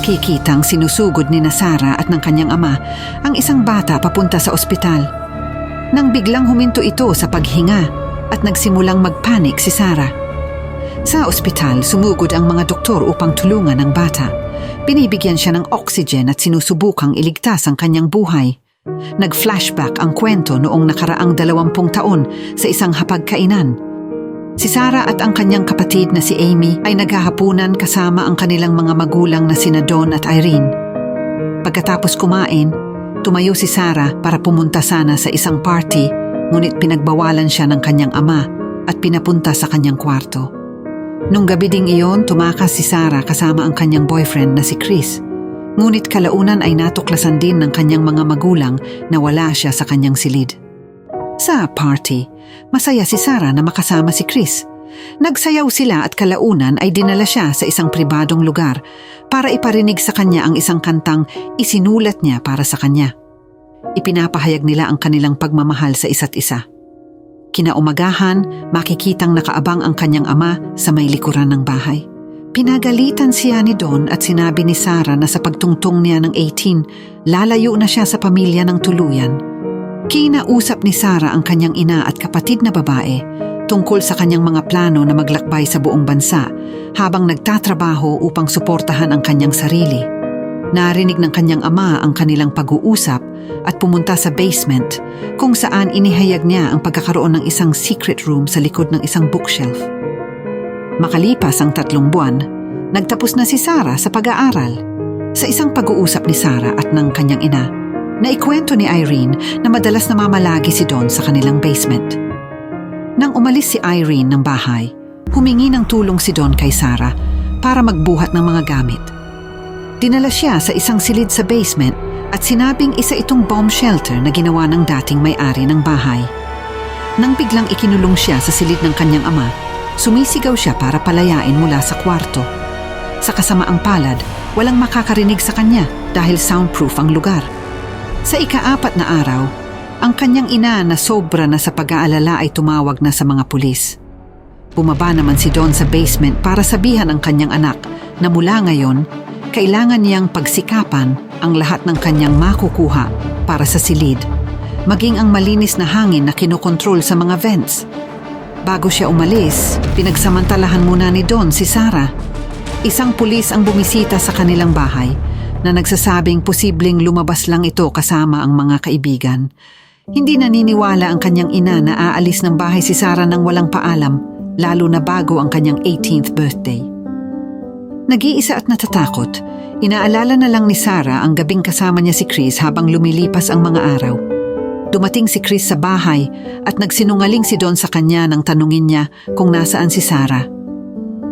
makikitang sinusugod ni Sarah at ng kanyang ama ang isang bata papunta sa ospital. Nang biglang huminto ito sa paghinga at nagsimulang magpanik si Sarah. Sa ospital, sumugod ang mga doktor upang tulungan ang bata. Binibigyan siya ng oxygen at sinusubukang iligtas ang kanyang buhay. Nag-flashback ang kwento noong nakaraang 20 taon sa isang hapagkainan. Si Sarah at ang kanyang kapatid na si Amy ay naghahapunan kasama ang kanilang mga magulang na sina Dawn at Irene. Pagkatapos kumain, tumayo si Sarah para pumunta sana sa isang party, ngunit pinagbawalan siya ng kanyang ama at pinapunta sa kanyang kwarto. Nung gabi ding iyon, tumakas si Sarah kasama ang kanyang boyfriend na si Chris. Ngunit kalaunan ay natuklasan din ng kanyang mga magulang na wala siya sa kanyang silid. Sa party, masaya si Sarah na makasama si Chris. Nagsayaw sila at kalaunan ay dinala siya sa isang pribadong lugar para iparinig sa kanya ang isang kantang isinulat niya para sa kanya. Ipinapahayag nila ang kanilang pagmamahal sa isa't isa. Kinaumagahan, makikitang nakaabang ang kanyang ama sa may likuran ng bahay. Pinagalitan siya ni Dawn at sinabi ni Sarah na sa pagtungtong niya ng 18, lalayo na siya sa pamilya ng tuluyan. Kinausap ni Sarah ang kanyang ina at kapatid na babae tungkol sa kanyang mga plano na maglakbay sa buong bansa habang nagtatrabaho upang suportahan ang kanyang sarili. Narinig ng kanyang ama ang kanilang pag-uusap at pumunta sa basement kung saan inihayag niya ang pagkakaroon ng isang secret room sa likod ng isang bookshelf. Makalipas ang 3 buwan, nagtapos na si Sarah sa pag-aaral. Sa isang pag-uusap ni Sarah at ng kanyang ina, naikwento ni Irene na madalas namamalagi si Dawn sa kanilang basement. Nang umalis si Irene ng bahay, humingi ng tulong si Dawn kay Sarah para magbuhat ng mga gamit. Dinala siya sa isang silid sa basement at sinabing isa itong bomb shelter na ginawa ng dating may-ari ng bahay. Nang biglang ikinulong siya sa silid ng kanyang ama, sumisigaw siya para palayain mula sa kwarto. Sa kasamaang palad, walang makakarinig sa kanya dahil soundproof ang lugar. Sa ika-4 na araw, ang kanyang ina na sobra na sa pag-aalala ay tumawag na sa mga pulis. Bumaba naman si Dawn sa basement para sabihan ang kanyang anak na mula ngayon, kailangan niyang pagsikapan ang lahat ng kanyang makukuha para sa silid, maging ang malinis na hangin na kinokontrol sa mga vents. Bago siya umalis, pinagsamantalahan muna ni Dawn si Sarah. Isang pulis ang bumisita sa kanilang bahay na nagsasabing posibleng lumabas lang ito kasama ang mga kaibigan. Hindi naniniwala ang kanyang ina na aalis ng bahay si Sarah nang walang paalam, lalo na bago ang kanyang 18th birthday. Nag-iisa at natatakot, inaalala na lang ni Sarah ang gabing kasama niya si Chris habang lumilipas ang mga araw. Dumating si Chris sa bahay at nagsinungaling si Dawn sa kanya nang tanungin niya kung nasaan si Sarah.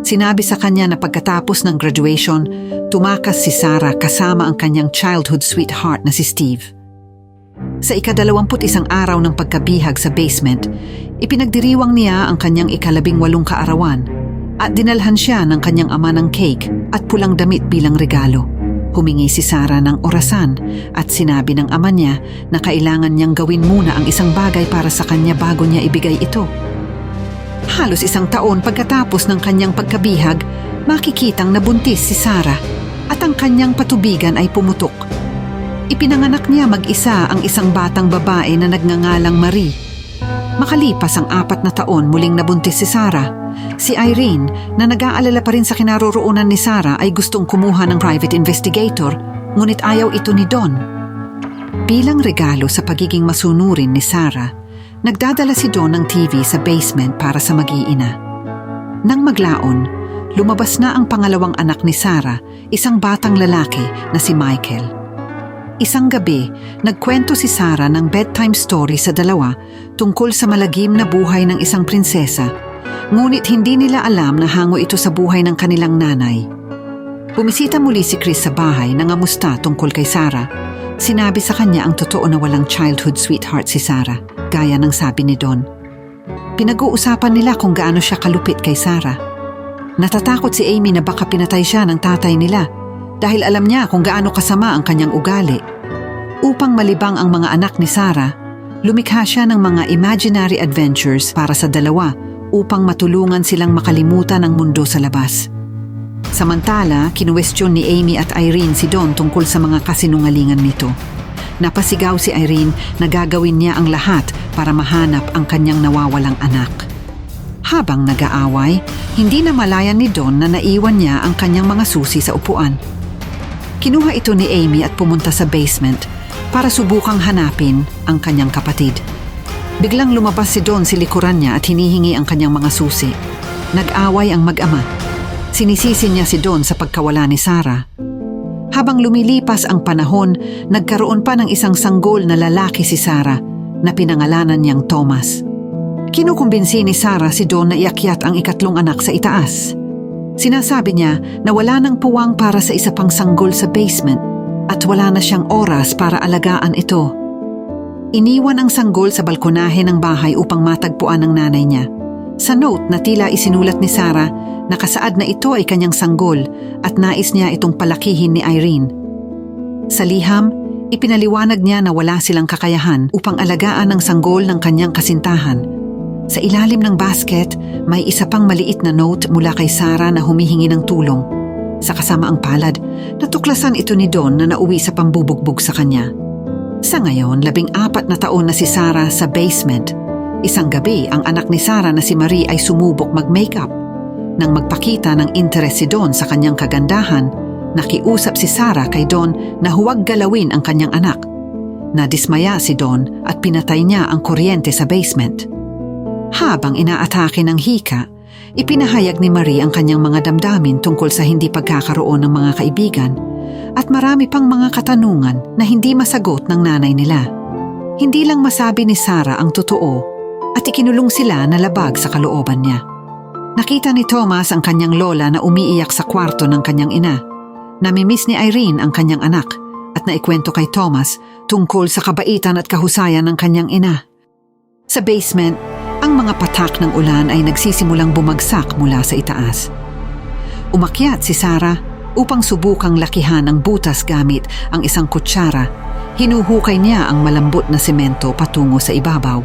Sinabi sa kanya na pagkatapos ng graduation, tumakas si Sarah kasama ang kanyang childhood sweetheart na si Steve. Sa ika-21 araw ng pagkabihag sa basement, ipinagdiriwang niya ang kanyang ika-18 kaarawan at dinalhan siya ng kanyang ama ng cake at pulang damit bilang regalo. Humingi si Sarah ng orasan at sinabi ng ama niya na kailangan niyang gawin muna ang isang bagay para sa kanya bago niya ibigay ito. Halos 1 taon pagkatapos ng kanyang pagkabihag, makikitang nabuntis si Sarah at ang kanyang patubigan ay pumutok. Ipinanganak niya mag-isa ang isang batang babae na nagngangalang Marie. Makalipas ang 4 na taon, muling nabuntis si Sarah. Si Irene, na nag-aalala pa rin sa kinaroroonan ni Sarah, ay gustong kumuha ng private investigator, ngunit ayaw ito ni Dawn. Bilang regalo sa pagiging masunurin ni Sarah, nagdadala si Dawn ng TV sa basement para sa mag-iina. Nang maglaon, lumabas na ang pangalawang anak ni Sarah, isang batang lalaki na si Michael. Isang gabi, nagkwento si Sarah ng bedtime story sa dalawa tungkol sa malagim na buhay ng isang prinsesa, ngunit hindi nila alam na hango ito sa buhay ng kanilang nanay. Bumisita muli si Chris sa bahay na ngamusta tungkol kay Sarah. Sinabi sa kanya ang totoo na walang childhood sweetheart si Sarah, gaya ng sabi ni Dawn. Pinag-uusapan nila kung gaano siya kalupit kay Sarah. Natatakot si Amy na baka pinatay siya ng tatay nila dahil alam niya kung gaano kasama ang kanyang ugali. Upang malibang ang mga anak ni Sarah, lumikha siya ng mga imaginary adventures para sa dalawa upang matulungan silang makalimutan ang mundo sa labas. Samantala, kinuwestiyon ni Amy at Irene si Don tungkol sa mga kasinungalingan nito. Napasigaw si Irene na gagawin niya ang lahat para mahanap ang kanyang nawawalang anak. Habang nag-aaway, hindi na malayan ni Don na naiwan niya ang kanyang mga susi sa upuan. Kinuha ito ni Amy at pumunta sa basement para subukang hanapin ang kanyang kapatid. Biglang lumabas si Don sa likuran niya at hinihingi ang kanyang mga susi. Nag-away ang mag-ama. Sinisisi niya si Don sa pagkawala ni Sarah. Habang lumilipas ang panahon, nagkaroon pa ng isang sanggol na lalaki si Sarah na pinangalanan niyang Thomas. Kinukumbinsi ni Sarah si Don na iakyat ang ikatlong anak sa itaas. Sinasabi niya na wala nang puwang para sa isa pang sanggol sa basement at wala na siyang oras para alagaan ito. Iniwan ang sanggol sa balkonahe ng bahay upang matagpuan ng nanay niya. Sa note na tila isinulat ni Sarah, nakasaad na ito ay kanyang sanggol at nais niya itong palakihin ni Irene. Sa liham, ipinaliwanag niya na wala silang kakayahan upang alagaan ang sanggol ng kanyang kasintahan. Sa ilalim ng basket, may isa pang maliit na note mula kay Sarah na humihingi ng tulong. Sa kasamaang palad, natuklasan ito ni Don na nauwi sa pambubugbog sa kanya. Sa ngayon, 14 na taon na si Sarah sa basement. Isang gabi, ang anak ni Sarah na si Marie ay sumubok mag-makeup. Nang magpakita ng interes si Don sa kanyang kagandahan, nakiusap si Sarah kay Don na huwag galawin ang kanyang anak. Nadismaya si Don at pinatay niya ang kuryente sa basement. Habang inaatake ng hika, ipinahayag ni Marie ang kanyang mga damdamin tungkol sa hindi pagkakaroon ng mga kaibigan at marami pang mga katanungan na hindi masagot ng nanay nila. Hindi lang masabi ni Sarah ang totoo at ikinulong sila na labag sa kalooban niya. Nakita ni Thomas ang kanyang lola na umiiyak sa kwarto ng kanyang ina. Namimiss ni Irene ang kanyang anak at naikwento kay Thomas tungkol sa kabaitan at kahusayan ng kanyang ina. Sa basement, ang mga patak ng ulan ay nagsisimulang bumagsak mula sa itaas. Umakyat si Sarah upang subukang lakihan ang butas gamit ang isang kutsara. Hinuhukay niya ang malambot na semento patungo sa ibabaw.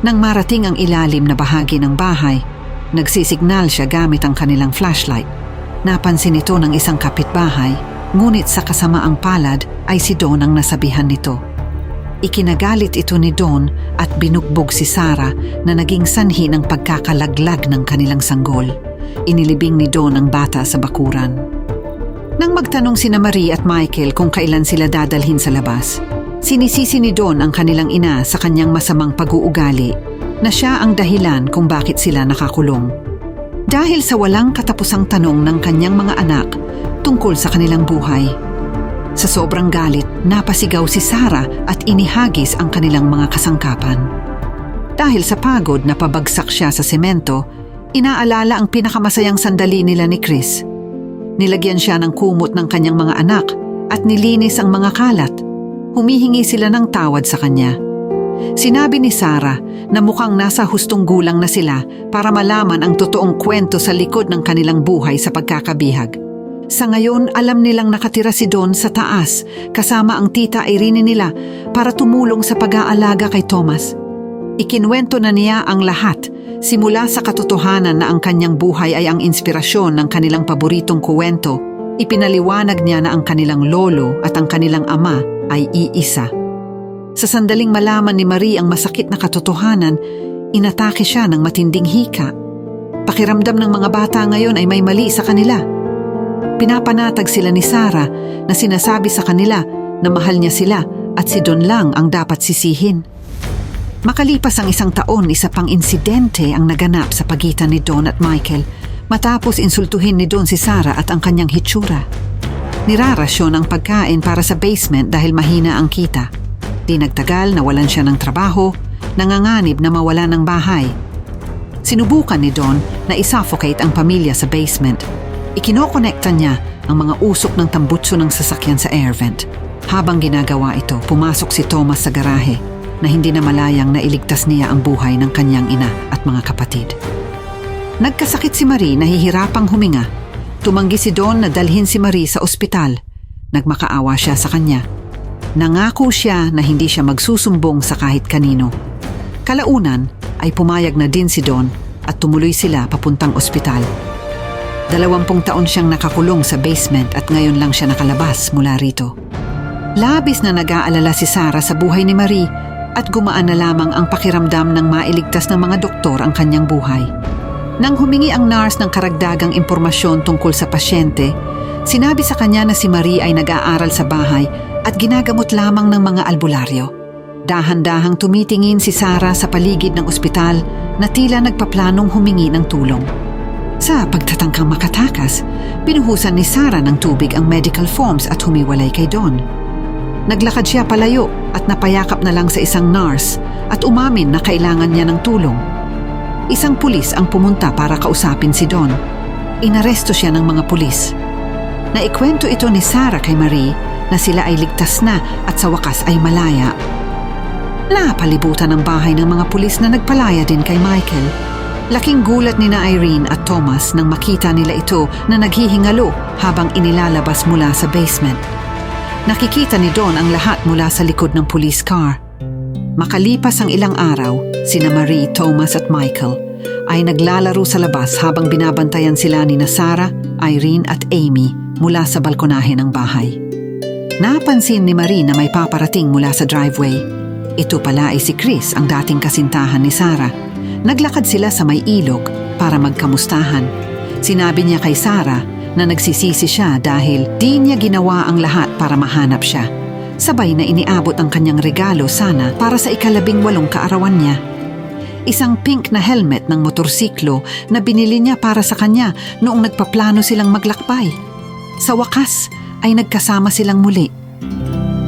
Nang marating ang ilalim na bahagi ng bahay, nagsisignal siya gamit ang kanilang flashlight. Napansin ito ng isang kapitbahay, ngunit sa kasamaang palad ay si Don ang nasabihan nito. Ikinagalit ito ni Don at binugbog si Sarah na naging sanhi ng pagkakalaglag ng kanilang sanggol. Inilibing ni Don ang bata sa bakuran. Nang magtanong sina Marie at Michael kung kailan sila dadalhin sa labas, sinisisi ni Don ang kanilang ina sa kanyang masamang pag-uugali na siya ang dahilan kung bakit sila nakakulong. Dahil sa walang katapusang tanong ng kanyang mga anak tungkol sa kanilang buhay. Sa sobrang galit, napasigaw si Sarah at inihagis ang kanilang mga kasangkapan. Dahil sa pagod na pabagsak siya sa semento, inaalala ang pinakamasayang sandali nila ni Chris. Nilagyan siya ng kumot ng kanyang mga anak at nilinis ang mga kalat. Humihingi sila ng tawad sa kanya. Sinabi ni Sarah na mukhang nasa hustong gulang na sila para malaman ang totoong kwento sa likod ng kanilang buhay sa pagkakabihag. Sa ngayon, alam nilang nakatira si Don sa taas kasama ang tita Irene nila para tumulong sa pag-aalaga kay Thomas. Ikinwento na niya ang lahat simula sa katotohanan na ang kanyang buhay ay ang inspirasyon ng kanilang paboritong kuwento. Ipinaliwanag niya na ang kanilang lolo at ang kanilang ama ay iisa. Sa sandaling malaman ni Marie ang masakit na katotohanan, inatake siya ng matinding hika. Pakiramdam ng mga bata ngayon ay may mali sa kanila. Pinapanatag sila ni Sarah na sinasabi sa kanila na mahal niya sila at si Don lang ang dapat sisihin. Makalipas ang 1 taon, isa pang insidente ang naganap sa pagitan ni Don at Michael matapos insultuhin ni Don si Sarah at ang kanyang hitsura. Nirarasyon ang pagkain para sa basement dahil mahina ang kita. Di nagtagal nawalan siya ng trabaho, nanganganib na mawala ng bahay. Sinubukan ni Don na isuffocate ang pamilya sa basement. Ikinokonekta niya ang mga usok ng tambutso ng sasakyan sa air vent. Habang ginagawa ito, pumasok si Thomas sa garahe na hindi na malayang nailigtas niya ang buhay ng kanyang ina at mga kapatid. Nagkasakit si Marie, nahihirapang huminga. Tumanggi si Don na dalhin si Marie sa ospital. Nagmakaawa siya sa kanya. Nangako siya na hindi siya magsusumbong sa kahit kanino. Kalaunan ay pumayag na din si Don at tumuloy sila papuntang ospital. 20 taon siyang nakakulong sa basement at ngayon lang siya nakalabas mula rito. Labis na nag-aalala si Sarah sa buhay ni Marie at gumaan na lamang ang pakiramdam ng mailigtas ng mga doktor ang kanyang buhay. Nang humingi ang nurse ng karagdagang impormasyon tungkol sa pasyente, sinabi sa kanya na si Marie ay nag-aaral sa bahay at ginagamot lamang ng mga albularyo. Dahan-dahang tumitingin si Sarah sa paligid ng ospital na tila nagpaplanong humingi ng tulong. Sa pagtatangkang makatakas, pinuhusan ni Sarah ng tubig ang medical forms at humiwalay kay Don. Naglakad siya palayo at napayakap na lang sa isang nurse at umamin na kailangan niya ng tulong. Isang pulis ang pumunta para kausapin si Don. Inaresto siya ng mga pulis. Naikwento ito ni Sarah kay Marie na sila ay ligtas na at sa wakas ay malaya. Napalibutan ang bahay ng mga pulis na nagpalaya din kay Michael. Laking gulat ni na Irene at Thomas nang makita nila ito na naghihingalo habang inilalabas mula sa basement. Nakikita ni Don ang lahat mula sa likod ng police car. Makalipas ang ilang araw, sina Marie, Thomas at Michael ay naglalaro sa labas habang binabantayan sila ni Sarah, Irene at Amy mula sa balkonahe ng bahay. Napansin ni Marie na may paparating mula sa driveway. Ito pala ay si Chris, ang dating kasintahan ni Sarah. Naglakad sila sa may ilog para magkamustahan. Sinabi niya kay Sarah na nagsisisi siya dahil di niya ginawa ang lahat para mahanap siya. Sabay na iniabot ang kanyang regalo sana para sa 18 kaarawan niya. Isang pink na helmet ng motorsiklo na binili niya para sa kanya noong nagpaplano silang maglakbay. Sa wakas ay nagkasama silang muli.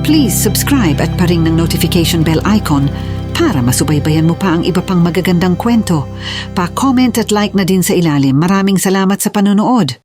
Please subscribe at paring ng notification bell icon para masubaybayan mo pa ang iba pang magagandang kwento. Pa-comment at like na din sa ilalim. Maraming salamat sa panonood.